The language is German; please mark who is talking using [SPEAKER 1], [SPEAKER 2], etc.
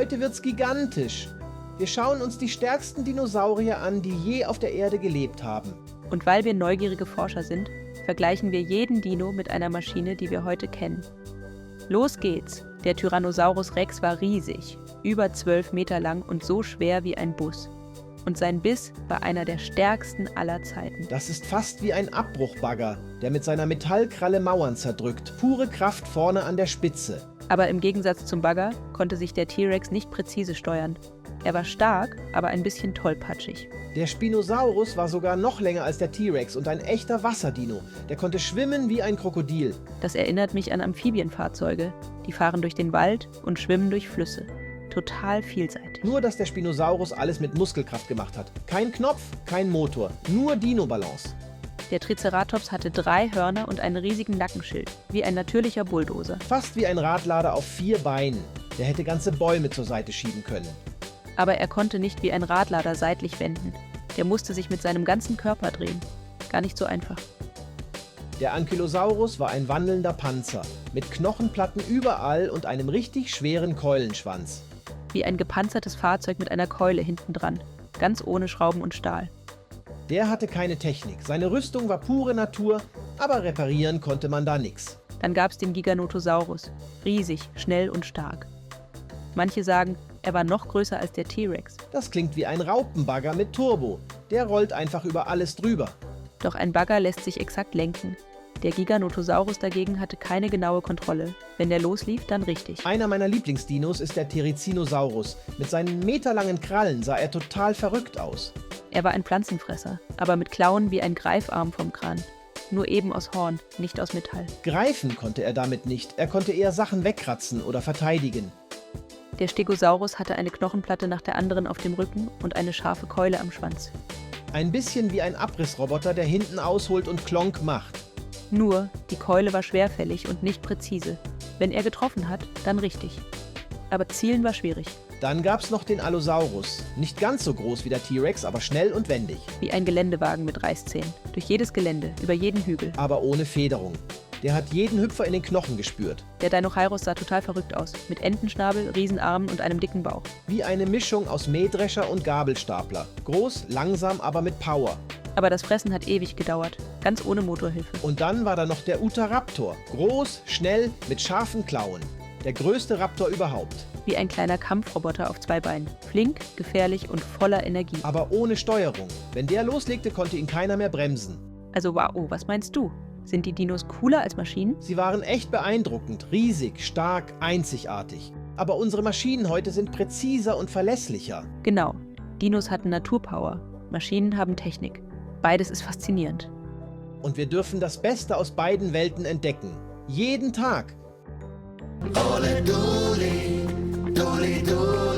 [SPEAKER 1] Heute wird's gigantisch. Wir schauen uns die stärksten Dinosaurier an, die je auf der Erde gelebt haben.
[SPEAKER 2] Und weil wir neugierige Forscher sind, vergleichen wir jeden Dino mit einer Maschine, die wir heute kennen. Los geht's! Der Tyrannosaurus Rex war riesig, über 12 Meter lang und so schwer wie ein Bus. Und sein Biss war einer der stärksten aller Zeiten.
[SPEAKER 1] Das ist fast wie ein Abbruchbagger, der mit seiner Metallkralle Mauern zerdrückt. Pure Kraft vorne an der Spitze.
[SPEAKER 2] Aber im Gegensatz zum Bagger konnte sich der T-Rex nicht präzise steuern. Er war stark, aber ein bisschen tollpatschig.
[SPEAKER 1] Der Spinosaurus war sogar noch länger als der T-Rex und ein echter Wasserdino. Der konnte schwimmen wie ein Krokodil.
[SPEAKER 2] Das erinnert mich an Amphibienfahrzeuge. Die fahren durch den Wald und schwimmen durch Flüsse. Total vielseitig.
[SPEAKER 1] Nur, dass der Spinosaurus alles mit Muskelkraft gemacht hat. Kein Knopf, kein Motor, nur Dino-Balance.
[SPEAKER 2] Der Triceratops hatte 3 Hörner und einen riesigen Nackenschild, wie ein natürlicher Bulldozer.
[SPEAKER 1] Fast wie ein Radlader auf 4 Beinen. Der hätte ganze Bäume zur Seite schieben können.
[SPEAKER 2] Aber er konnte nicht wie ein Radlader seitlich wenden. Der musste sich mit seinem ganzen Körper drehen. Gar nicht so einfach.
[SPEAKER 1] Der Ankylosaurus war ein wandelnder Panzer, mit Knochenplatten überall und einem richtig schweren Keulenschwanz.
[SPEAKER 2] Wie ein gepanzertes Fahrzeug mit einer Keule hinten dran, ganz ohne Schrauben und Stahl.
[SPEAKER 1] Der hatte keine Technik, seine Rüstung war pure Natur, aber reparieren konnte man da nix.
[SPEAKER 2] Dann gab's den Giganotosaurus, riesig, schnell und stark. Manche sagen, er war noch größer als der T-Rex.
[SPEAKER 1] Das klingt wie ein Raupenbagger mit Turbo, der rollt einfach über alles drüber.
[SPEAKER 2] Doch ein Bagger lässt sich exakt lenken. Der Giganotosaurus dagegen hatte keine genaue Kontrolle. Wenn der loslief, dann richtig.
[SPEAKER 1] Einer meiner Lieblingsdinos ist der Therizinosaurus. Mit seinen meterlangen Krallen sah er total verrückt aus.
[SPEAKER 2] Er war ein Pflanzenfresser, aber mit Klauen wie ein Greifarm vom Kran. Nur eben aus Horn, nicht aus Metall.
[SPEAKER 1] Greifen konnte er damit nicht, er konnte eher Sachen wegkratzen oder verteidigen.
[SPEAKER 2] Der Stegosaurus hatte eine Knochenplatte nach der anderen auf dem Rücken und eine scharfe Keule am Schwanz.
[SPEAKER 1] Ein bisschen wie ein Abrissroboter, der hinten ausholt und Klonk macht.
[SPEAKER 2] Nur, die Keule war schwerfällig und nicht präzise. Wenn er getroffen hat, dann richtig. Aber zielen war schwierig.
[SPEAKER 1] Dann gab's noch den Allosaurus. Nicht ganz so groß wie der T-Rex, aber schnell und wendig.
[SPEAKER 2] Wie ein Geländewagen mit Reißzähnen. Durch jedes Gelände, über jeden Hügel.
[SPEAKER 1] Aber ohne Federung. Der hat jeden Hüpfer in den Knochen gespürt.
[SPEAKER 2] Der Deinonychus sah total verrückt aus. Mit Entenschnabel, Riesenarmen und einem dicken Bauch.
[SPEAKER 1] Wie eine Mischung aus Mähdrescher und Gabelstapler. Groß, langsam, aber mit Power.
[SPEAKER 2] Aber das Fressen hat ewig gedauert. Ganz ohne Motorhilfe.
[SPEAKER 1] Und dann war da noch der Utahraptor. Groß, schnell, mit scharfen Klauen. Der größte Raptor überhaupt.
[SPEAKER 2] Wie ein kleiner Kampfroboter auf 2 Beinen. Flink, gefährlich und voller Energie.
[SPEAKER 1] Aber ohne Steuerung. Wenn der loslegte, konnte ihn keiner mehr bremsen.
[SPEAKER 2] Also wow, was meinst du? Sind die Dinos cooler als Maschinen?
[SPEAKER 1] Sie waren echt beeindruckend, riesig, stark, einzigartig. Aber unsere Maschinen heute sind präziser und verlässlicher.
[SPEAKER 2] Genau. Dinos hatten Naturpower. Maschinen haben Technik. Beides ist faszinierend.
[SPEAKER 1] Und wir dürfen das Beste aus beiden Welten entdecken. Jeden Tag.
[SPEAKER 3] Ole Duli, Duli Duli.